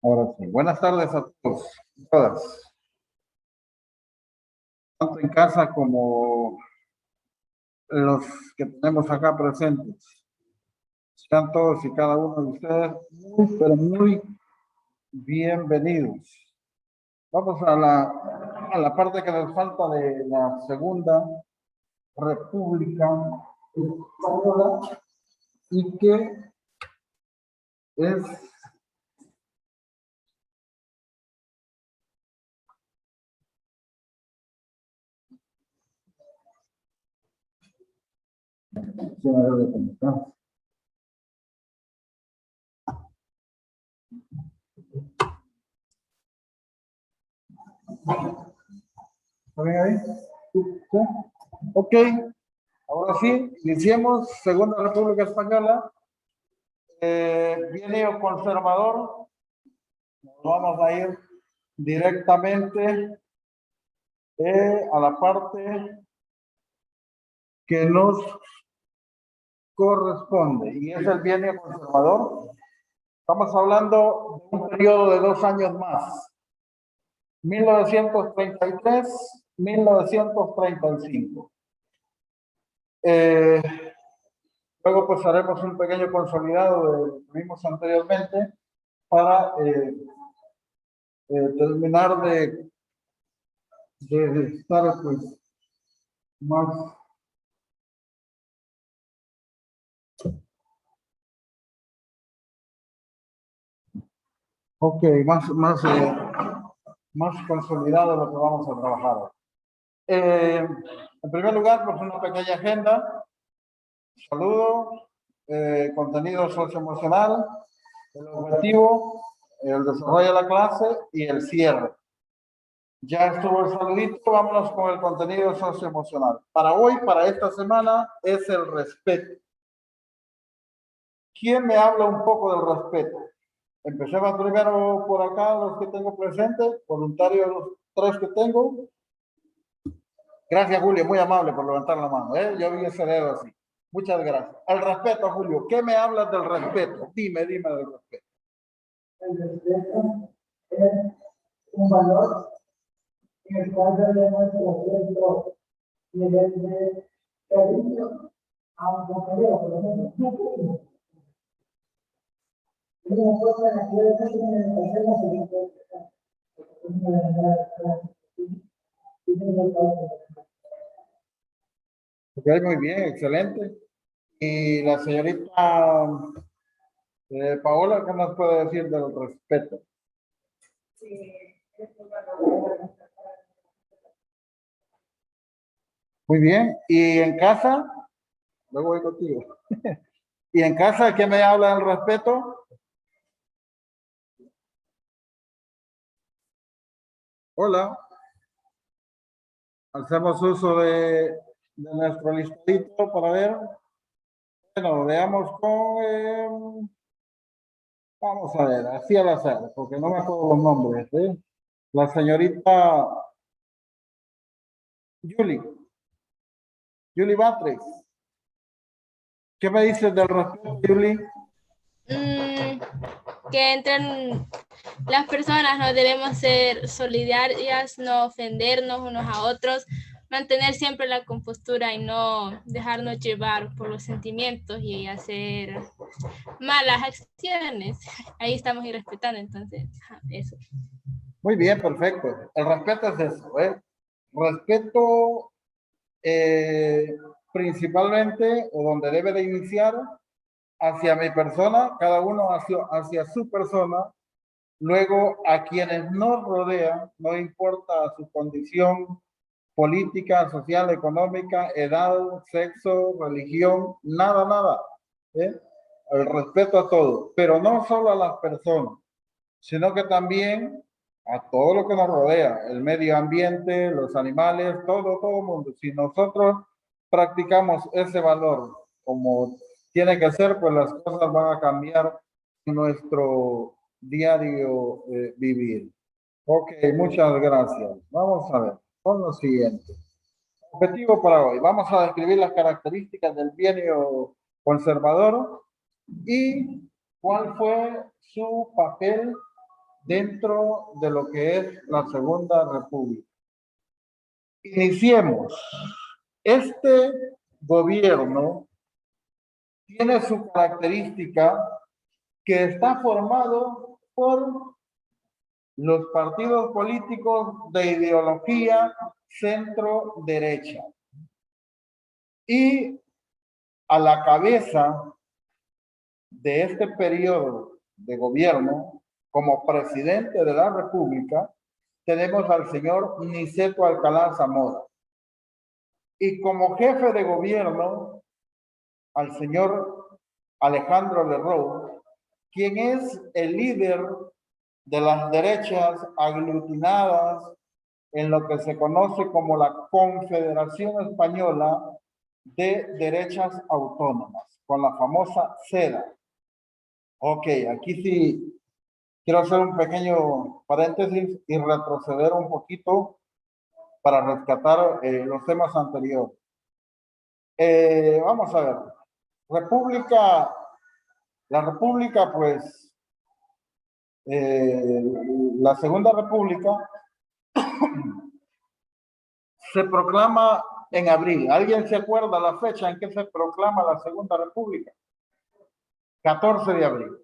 Ahora sí. Buenas tardes a todos y todas, tanto en casa como los que tenemos acá presentes. Sean todos y cada uno de ustedes muy, pero muy bienvenidos. Vamos a la parte que nos falta de la Segunda República Española y que es ¿está bien ahí? ¿Sí? Ok, ahora sí, iniciemos Segunda República Española. Bienio conservador, nos vamos a ir directamente a la parte que nos corresponde y es el bienio conservador. Estamos hablando de un periodo de 2 años más, 1933-1935. Luego pues haremos un pequeño consolidado de lo que vimos anteriormente para terminar de estar pues más más consolidado lo que vamos a trabajar. En primer lugar, pues una pequeña agenda, saludo, contenido socioemocional, el objetivo, el desarrollo de la clase y el cierre. Ya estuvo el saludito, vámonos con el contenido socioemocional. Para hoy, para esta semana, es el respeto. ¿Quién me habla un poco del respeto? Empecemos primero por acá, los que tengo presentes, voluntarios, los 3 que tengo. Gracias, Julio, muy amable por levantar la mano. Yo vi ese dedo así. Muchas gracias. El respeto, Julio. ¿Qué me hablas del respeto? Dime del respeto. El respeto es un valor en el cual debemos cierto nivel de cariño a un compañero, por ejemplo. Es una cosa en la que yo casi me hacemos Ok, muy bien, excelente. Y la señorita Paola, ¿qué nos puede decir del respeto? Muy bien. ¿Y en casa? Luego voy contigo. ¿Y en casa qué me habla del respeto? Hola. Hacemos uso de nuestro listadito para ver. Bueno, veamos con... vamos a ver, así al azar, porque no me acuerdo los nombres. La señorita Julie Batres. ¿Qué me dices del respeto, Julie? Que entre las personas no debemos ser solidarias, no ofendernos unos a otros, mantener siempre la compostura y no dejarnos llevar por los sentimientos y hacer malas acciones. Ahí estamos irrespetando, entonces, eso. Muy bien, perfecto. El respeto es eso, ¿eh? Respeto principalmente, o donde debe de iniciar, hacia mi persona, cada uno hacia su persona, luego a quienes nos rodean, no importa su condición política, social, económica, edad, sexo, religión, nada, ¿eh? El respeto a todos, pero no solo a las personas, sino que también a todo lo que nos rodea, el medio ambiente, los animales, todo el mundo. Si nosotros practicamos ese valor como tiene que ser, pues las cosas van a cambiar en nuestro diario vivir. Ok, muchas gracias. Vamos a ver con lo siguiente. Objetivo para hoy. Vamos a describir las características del bienio conservador y cuál fue su papel dentro de lo que es la Segunda República. Iniciemos. Este gobierno tiene su característica que está formado por los partidos políticos de ideología centro-derecha. Y a la cabeza de este periodo de gobierno, como presidente de la República, tenemos al señor Niceto Alcalá Zamora. Y como jefe de gobierno, al señor Alejandro Lerroux, quien es el líder de las derechas aglutinadas en lo que se conoce como la Confederación Española de Derechas Autónomas, con la famosa CEDA. Ok, aquí sí quiero hacer un pequeño paréntesis y retroceder un poquito para rescatar los temas anteriores. Vamos a ver. La República, pues, la Segunda República se proclama en abril. ¿Alguien se acuerda la fecha en que se proclama la Segunda República? 14 de abril.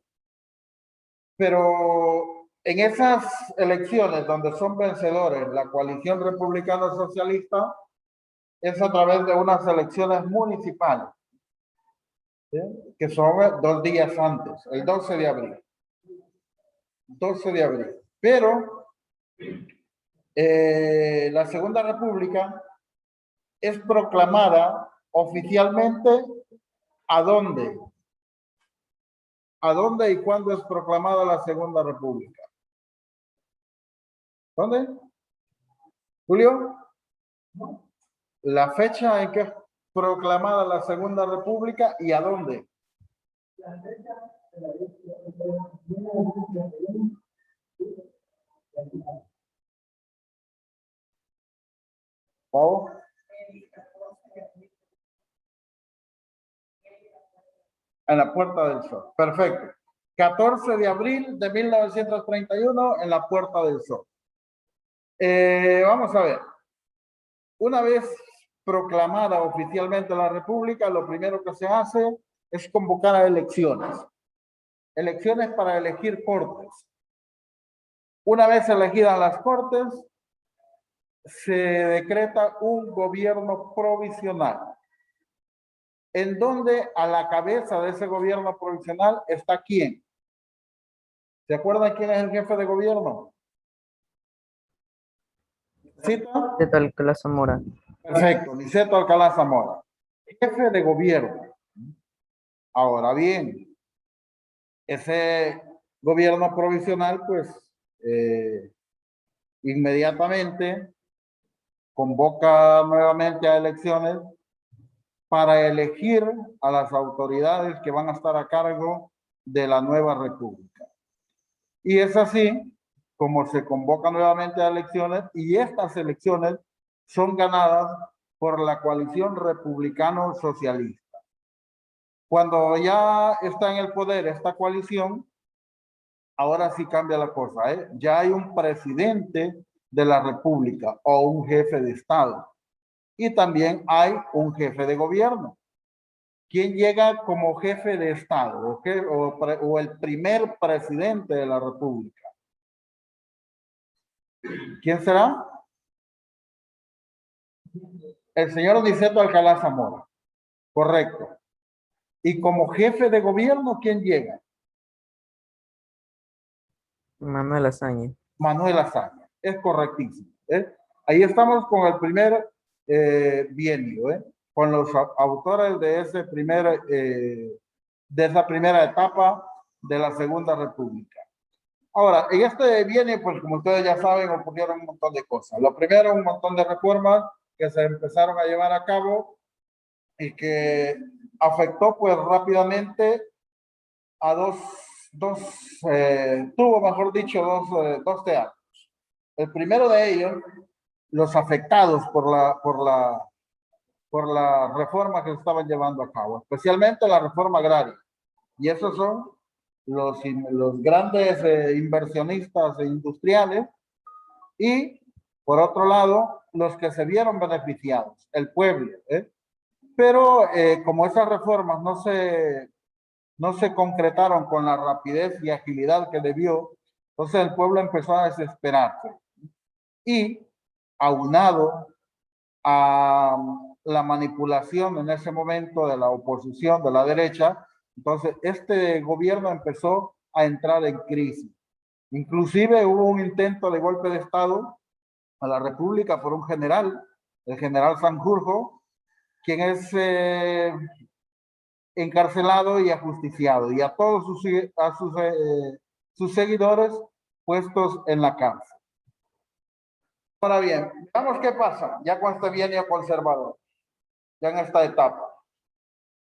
Pero en esas elecciones donde son vencedores la coalición republicana socialista, es a través de unas elecciones municipales, ¿sí? Que son 2 días antes, el 12 de abril. 12 de abril. Pero la Segunda República es proclamada oficialmente ¿a dónde? ¿A dónde y cuándo es proclamada la Segunda República? ¿Dónde? ¿Julio? La fecha en que es proclamada la Segunda República y a dónde. ¿Pau? En la Puerta del Sol. Perfecto. 14 de abril de 1931 en la Puerta del Sol. Vamos a ver. Una vez proclamada oficialmente la República, lo primero que se hace es convocar a elecciones. Elecciones para elegir cortes. Una vez elegidas las cortes, se decreta un gobierno provisional, en donde a la cabeza de ese gobierno provisional está ¿quién? ¿Se acuerdan quién es el jefe de gobierno? ¿Cita? Niceto Alcalá Zamora. Perfecto, Niceto Alcalá Zamora. Jefe de gobierno. Ahora bien, ese gobierno provisional, pues, inmediatamente convoca nuevamente a elecciones para elegir a las autoridades que van a estar a cargo de la nueva república. Y es así como se convoca nuevamente a elecciones, y estas elecciones son ganadas por la coalición republicano-socialista. Cuando ya está en el poder esta coalición, ahora sí cambia la cosa, ¿eh? Ya hay un presidente de la república o un jefe de estado, y también hay un jefe de gobierno. ¿Quién llega como jefe de estado o el primer presidente de la república? ¿Quién será? El señor Niceto Alcalá Zamora. Correcto. Y como jefe de gobierno, ¿quién llega? Manuel Azaña. Manuel Azaña. Es correctísimo. Ahí estamos con el primer bienio, con los autores de ese de esa primera etapa de la Segunda República. Ahora, en este bienio, pues como ustedes ya saben, ocurrieron un montón de cosas. Lo primero, un montón de reformas que se empezaron a llevar a cabo y que afectó pues rápidamente a tuvo mejor dicho dos teatros. El primero de ellos, los afectados por la reforma que se estaban llevando a cabo, especialmente la reforma agraria. Y esos son los grandes inversionistas industriales y, por otro lado, los que se vieron beneficiados, el pueblo. Pero como esas reformas no se concretaron con la rapidez y agilidad que debió, entonces el pueblo empezó a desesperarse. Y aunado a la manipulación en ese momento de la oposición, de la derecha, entonces este gobierno empezó a entrar en crisis. Inclusive hubo un intento de golpe de Estado a la República por un general, el general Sanjurjo, quien es encarcelado y ajusticiado, y a todos sus seguidores puestos en la cárcel. Ahora bien, veamos qué pasa ya con este bienio conservador, ya en esta etapa.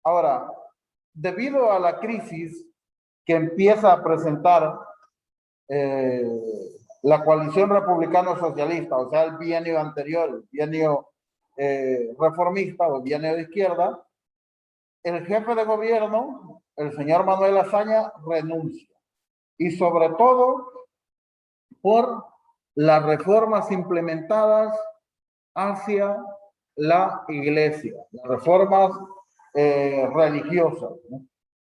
Ahora, debido a la crisis que empieza a presentar la coalición republicano-socialista, o sea, el bienio anterior, el bienio reformista o el bienio de izquierda, el jefe de gobierno, el señor Manuel Azaña, renuncia. Y sobre todo por las reformas implementadas hacia la iglesia, las reformas religiosas, ¿no?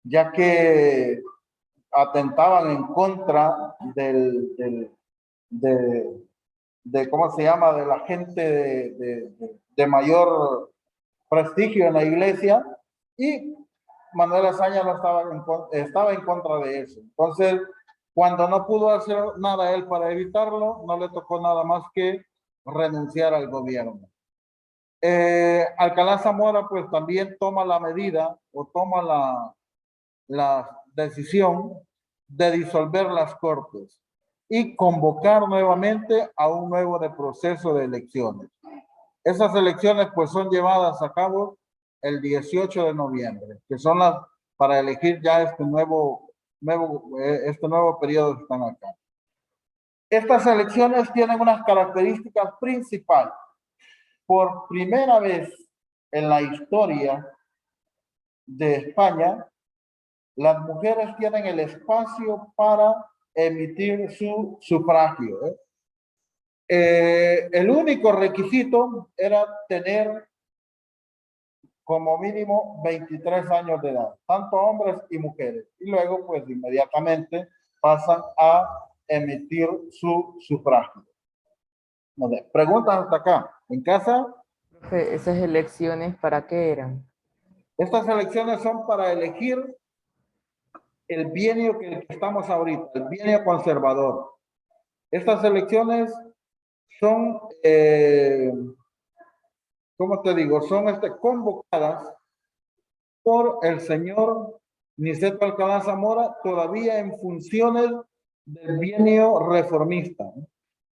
Ya que atentaban en contra ¿cómo se llama?, de la gente de mayor prestigio en la iglesia, y Manuel Azaña no estaba en contra de eso. Entonces, cuando no pudo hacer nada él para evitarlo, no le tocó nada más que renunciar al gobierno. Alcalá Zamora pues también toma la medida o toma la decisión de disolver las cortes y convocar nuevamente a un nuevo proceso de elecciones. Esas elecciones pues son llevadas a cabo el 18 de noviembre, que son las para elegir ya este nuevo periodo que están acá. Estas elecciones tienen unas características principales. Por primera vez en la historia de España, las mujeres tienen el espacio para emitir su sufragio. El único requisito era tener como mínimo 23 años de edad, tanto hombres y mujeres. Y luego, pues, inmediatamente pasan a emitir su sufragio. Preguntas hasta acá. ¿En casa? Profe, ¿esas elecciones para qué eran? Estas elecciones son para elegir el bienio que estamos ahorita, el bienio conservador. Estas elecciones son, ¿cómo te digo? Son convocadas por el señor Niceto Alcalá Zamora, todavía en funciones del bienio reformista.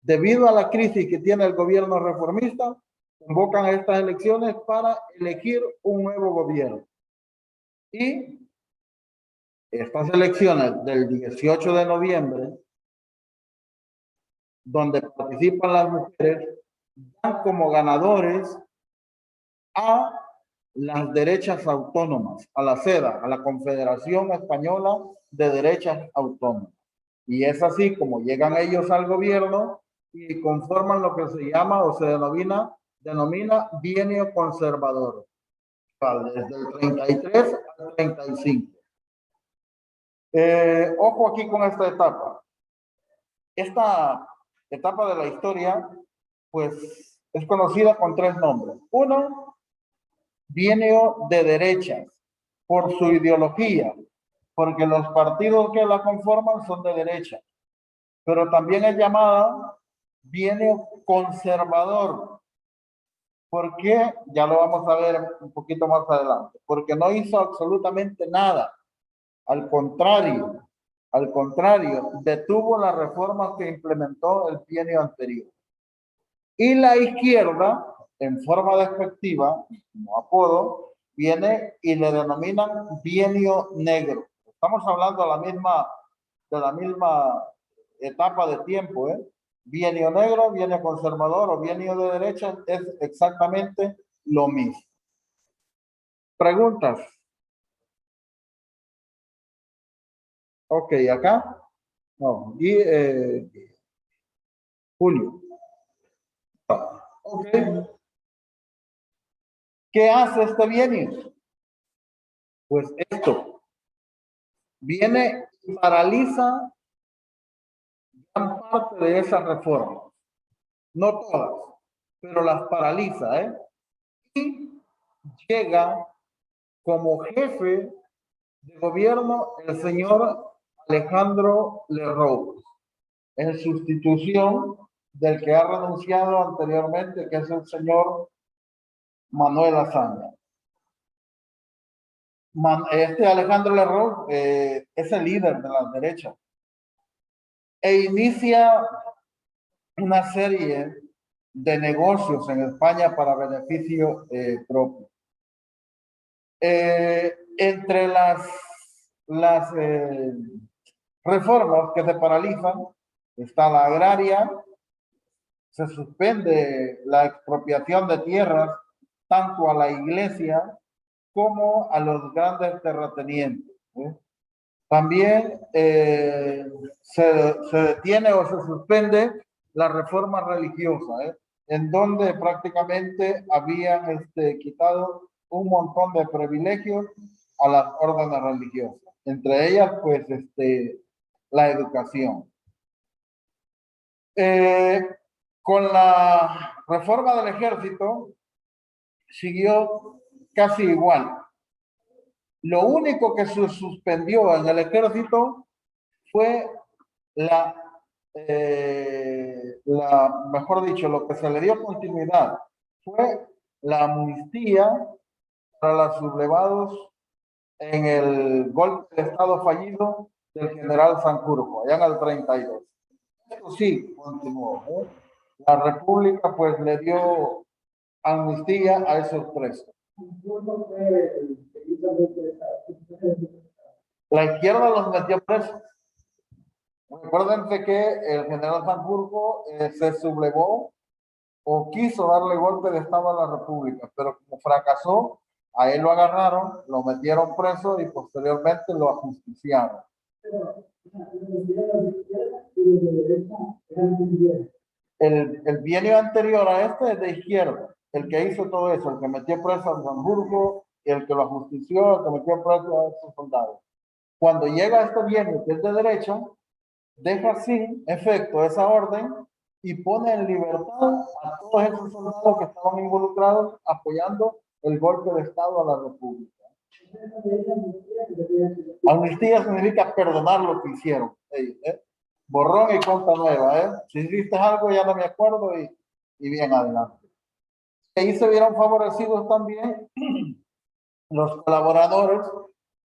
Debido a la crisis que tiene el gobierno reformista, convocan a estas elecciones para elegir un nuevo gobierno. Y estas elecciones del 18 de noviembre, donde participan las mujeres, dan como ganadores a las derechas autónomas, a la CEDA, a la Confederación Española de Derechas Autónomas. Y es así como llegan ellos al gobierno y conforman lo que se llama o se denomina bienio conservador, desde el 33 al 35. Ojo aquí con esta etapa. Esta etapa de la historia, pues, es conocida con tres nombres. Uno, bienio de derechas, por su ideología, porque los partidos que la conforman son de derecha, pero también es llamada bienio conservador. ¿Por qué? Ya lo vamos a ver un poquito más adelante. Porque no hizo absolutamente nada. Al contrario, detuvo las reformas que implementó el bienio anterior. Y la izquierda, en forma despectiva, como apodo, viene y le denominan bienio negro. Estamos hablando de la misma etapa de tiempo, ¿eh? Bienio negro, bienio conservador o bienio de derecha es exactamente lo mismo. Preguntas. Ok, acá. No, y Julio. Ok. ¿Qué hace este bienio? Pues esto. Viene y paraliza gran parte de esas reformas. No todas, pero las paraliza, ¿eh? Y llega como jefe de gobierno el señor Alejandro Lerroux, en sustitución del que ha renunciado anteriormente, que es el señor Manuel Azaña. Este Alejandro Lerroux es el líder de la derecha e inicia una serie de negocios en España para beneficio propio. Entre las reformas que se paralizan está la agraria, se suspende la expropiación de tierras tanto a la iglesia como a los grandes terratenientes. También se detiene o se suspende la reforma religiosa, en donde prácticamente habían quitado un montón de privilegios a las órdenes religiosas, entre ellas pues la educación. Con la reforma del ejército siguió casi igual. Lo único que se suspendió en el ejército fue mejor dicho, lo que se le dio continuidad fue la amnistía para los sublevados en el golpe de Estado fallido del general Sanjurjo, allá en el 32. Esto sí continuó, ¿eh? La República pues le dio amnistía a esos presos. La izquierda los metió presos. Recuérdense que el general Sanjurjo se sublevó o quiso darle golpe de Estado a la República, pero como fracasó, a él lo agarraron, lo metieron preso y posteriormente lo ajusticiaron. El bienio anterior a este es de izquierda, el que hizo todo eso, el que metió preso a Sanjurjo, el que lo ajustició, el que metió preso a esos soldados. Cuando llega este bienio, que es de derecha, deja sin efecto esa orden y pone en libertad a todos esos soldados que estaban involucrados apoyando el golpe de Estado a la República. Amnistía significa perdonar lo que hicieron ellos, borrón y cuenta nueva, si hiciste algo ya no me acuerdo y bien adelante. Ahí se vieron favorecidos también los colaboradores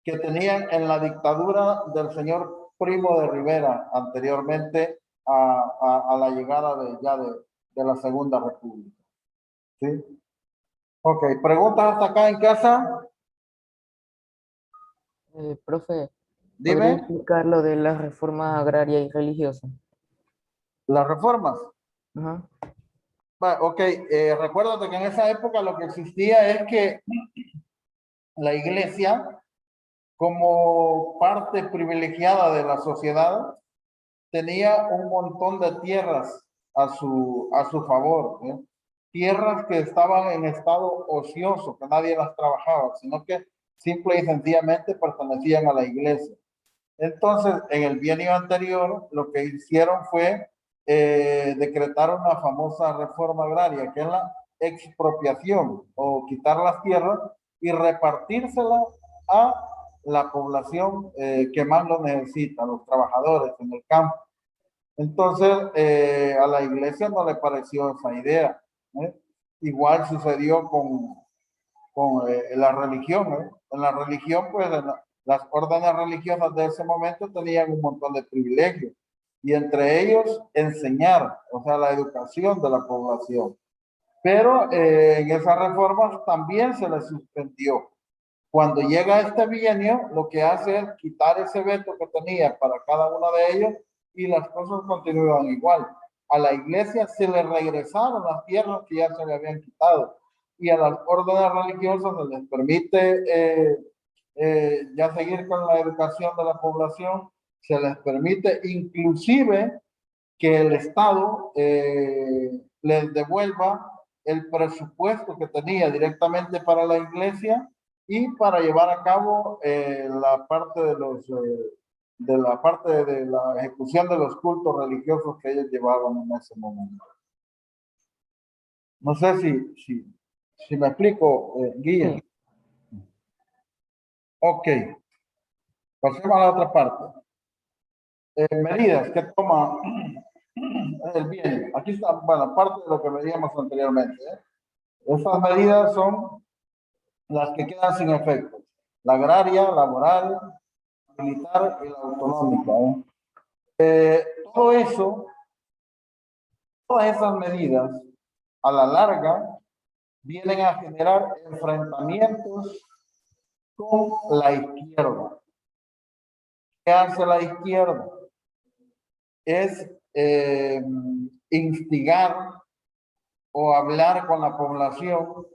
que tenían en la dictadura del señor Primo de Rivera anteriormente a la llegada de la Segunda República. ¿Sí? Ok, ¿preguntas hasta acá en casa? Profe, ¿podría Dime. explicar lo de las reformas agrarias y religiosas? Las reformas. Ajá. Ok, recuérdate que en esa época lo que existía es que la iglesia, como parte privilegiada de la sociedad, tenía un montón de tierras a su favor, tierras que estaban en estado ocioso, que nadie las trabajaba, sino que simple y sencillamente pertenecían a la iglesia. Entonces, en el bienio anterior, lo que hicieron fue decretar una famosa reforma agraria, que es la expropiación o quitar las tierras y repartírselas a la población que más lo necesita, los trabajadores en el campo. Entonces, a la iglesia no le pareció esa idea, ¿eh? Igual sucedió con la religión, ¿eh? En la religión, pues, las órdenes religiosas de ese momento tenían un montón de privilegios, y entre ellos enseñar, o sea, la educación de la población. Pero en esas reformas también se les suspendió. Cuando llega este bienio, lo que hace es quitar ese veto que tenía para cada uno de ellos y las cosas continúan igual. A la iglesia se le regresaron las tierras que ya se le habían quitado y a las órdenes religiosas se les permite ya seguir con la educación de la población se les permite inclusive que el Estado les devuelva el presupuesto que tenía directamente para la iglesia y para llevar a cabo la parte de la ejecución de los cultos religiosos que ellos llevaban en ese momento. No sé si me explico, Guille. Sí. Ok, pasemos a la otra parte. Medidas que toma el bien. Aquí está, bueno, parte de lo que veíamos anteriormente. Estas medidas son las que quedan sin efecto. La agraria, laboral, militar y la autonómica. Todo eso, todas esas medidas, a la larga, vienen a generar enfrentamientos con la izquierda. ¿Qué hace la izquierda? Es instigar o hablar con la población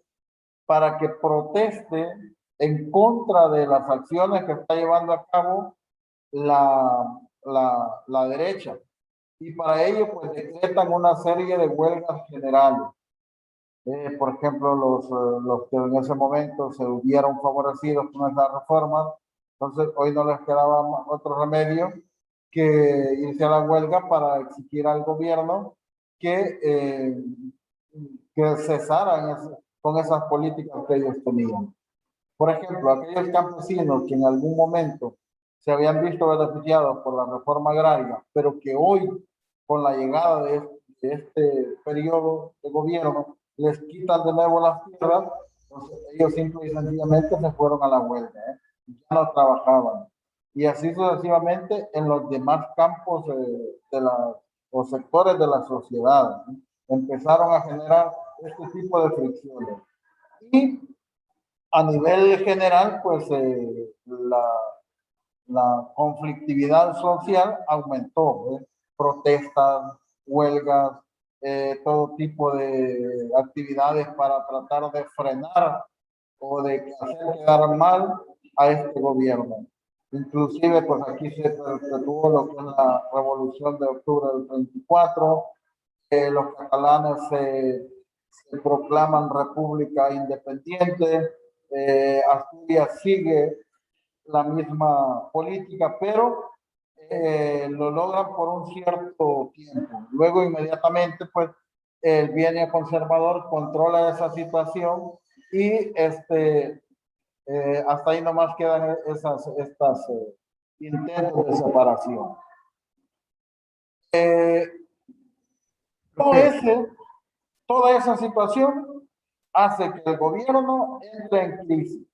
para que proteste en contra de las acciones que está llevando a cabo la derecha. Y para ello, pues decretan una serie de huelgas generales. Por ejemplo, los que en ese momento se hubieron favorecidos con esas reformas, entonces hoy no les quedaba otro remedio que irse a la huelga para exigir al gobierno que cesaran con esas políticas que ellos tenían. Por ejemplo, aquellos campesinos que en algún momento se habían visto beneficiados por la reforma agraria, pero que hoy, con la llegada de este periodo de gobierno, les quitan de nuevo las tierras, entonces ellos simple y sencillamente se fueron a la huelga, ya no trabajaban. Y así sucesivamente en los demás campos o sectores de la sociedad, ¿no? Empezaron a generar este tipo de fricciones. Y a nivel general, pues la conflictividad social aumentó, protestas, huelgas, todo tipo de actividades para tratar de frenar o de hacer quedar mal a este gobierno. Inclusive, pues aquí se tuvo lo que es la revolución de octubre del 34, los catalanes se proclaman república independiente, Asturias sigue la misma política, pero lo logran por un cierto tiempo. Luego inmediatamente, pues, el bienio conservador controla esa situación y hasta ahí nomás quedan estos intentos de separación. Toda esa situación hace que el gobierno entre en crisis.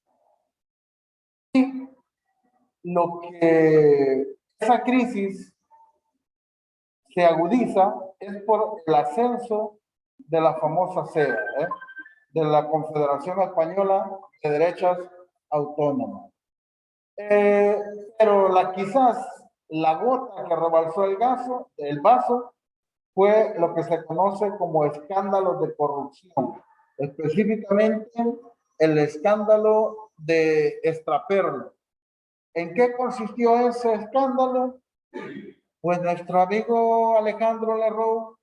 Y lo que esa crisis se agudiza es por el ascenso de la famosa CEA, de la Confederación Española de Derechas Autónomas. Pero quizás la gota que rebalsó el vaso fue lo que se conoce como escándalos de corrupción, específicamente el escándalo de Extraperlo. ¿En qué consistió ese escándalo? Pues nuestro amigo Alejandro Lerroux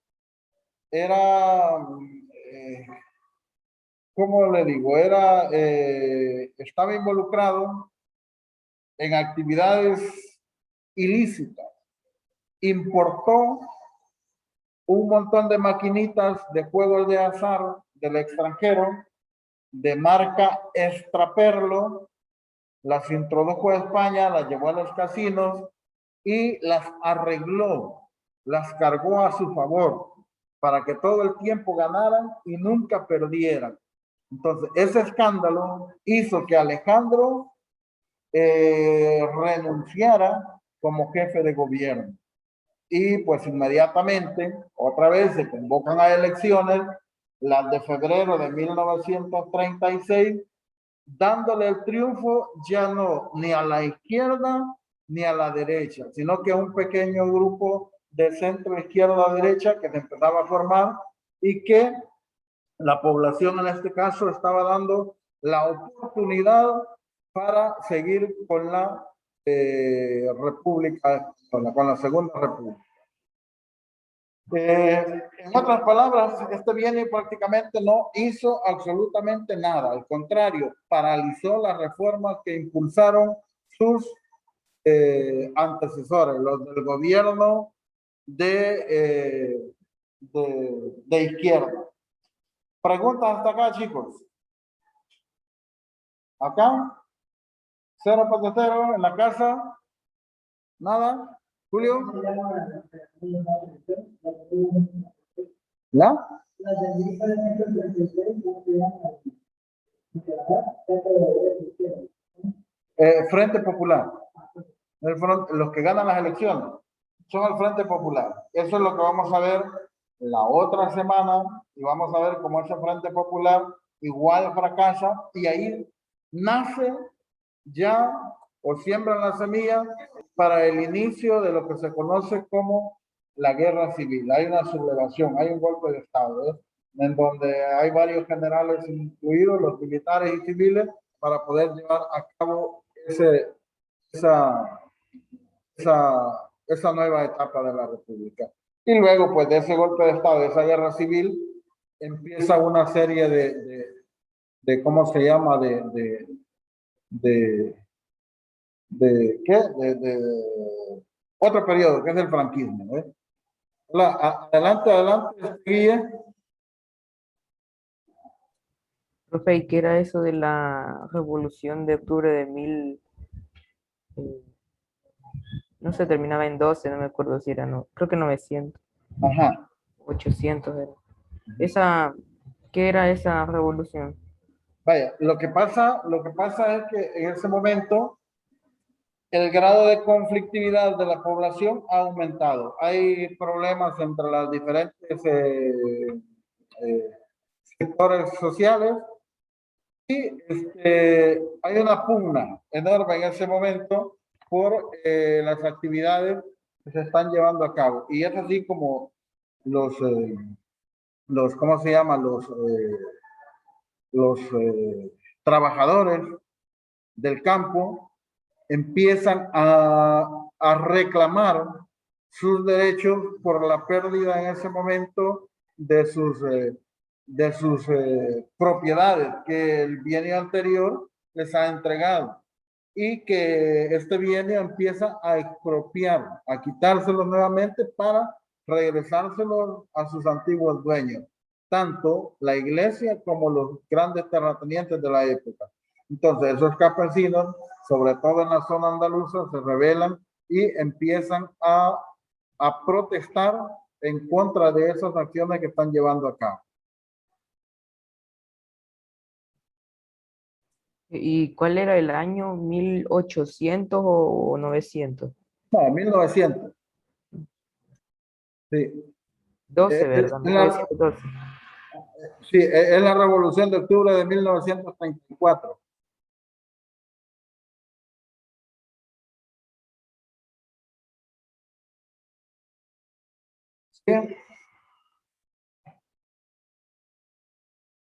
era, ¿cómo le digo? Estaba involucrado en actividades ilícitas. Importó un montón de maquinitas de juegos de azar del extranjero, de marca Extraperlo, las introdujo a España, las llevó a los casinos y las arregló, las cargó a su favor para que todo el tiempo ganaran y nunca perdieran. Entonces, ese escándalo hizo que Alejandro renunciara como jefe de gobierno. Y pues inmediatamente, otra vez se convocan a elecciones, las de febrero de 1936, dándole el triunfo ya no ni a la izquierda ni a la derecha, sino que a un pequeño grupo de centro izquierda derecha que se empezaba a formar y que la población en este caso estaba dando la oportunidad para seguir con la República Española, con la Segunda República. En otras palabras, este bienio prácticamente no hizo absolutamente nada. Al contrario, paralizó las reformas que impulsaron sus antecesores, los del gobierno de izquierda. ¿Preguntas hasta acá, chicos? ¿Acá? ¿Cero patatero en la casa? ¿Nada? ¿Julio? ¿Ya? Frente Popular. Los que ganan las elecciones son el Frente Popular. Eso es lo que vamos a ver la otra semana y vamos a ver cómo ese Frente Popular igual fracasa y ahí nace ya o siembran la semilla para el inicio de lo que se conoce como la guerra civil. Hay una sublevación, hay un golpe de Estado, en donde hay varios generales incluidos, los militares y civiles, para poder llevar a cabo esa nueva etapa de la República. Y luego, pues, de ese golpe de Estado, de esa guerra civil, empieza una serie de ¿cómo se llama? ¿Qué? Otro periodo, que es el franquismo. Adelante, sigue. Profe, ¿y qué era eso de la revolución de octubre de no sé, terminaba en 12, no me acuerdo si era, no, creo que 900, Ajá. 800 era. ¿Qué era esa revolución? Vaya, lo que pasa es que en ese momento el grado de conflictividad de la población ha aumentado. Hay problemas entre las diferentes sectores sociales y hay una pugna enorme en ese momento por las actividades que se están llevando a cabo. Y es así como ¿cómo se llama? Los trabajadores del campo empiezan a reclamar sus derechos por la pérdida en ese momento de sus propiedades que el bienio anterior les ha entregado y que este bienio empieza a expropiar, a quitárselos nuevamente para regresárselos a sus antiguos dueños, tanto la iglesia como los grandes terratenientes de la época. Entonces, esos campesinos, sobre todo en la zona andaluza, se rebelan y empiezan a protestar en contra de esas acciones que están llevando a cabo. ¿Y cuál era el año? ¿1800 o 900? No, 1900. Sí. 12, ¿verdad? Es la, 1912. sí, es la Revolución de Octubre de 1934. ¿Sí?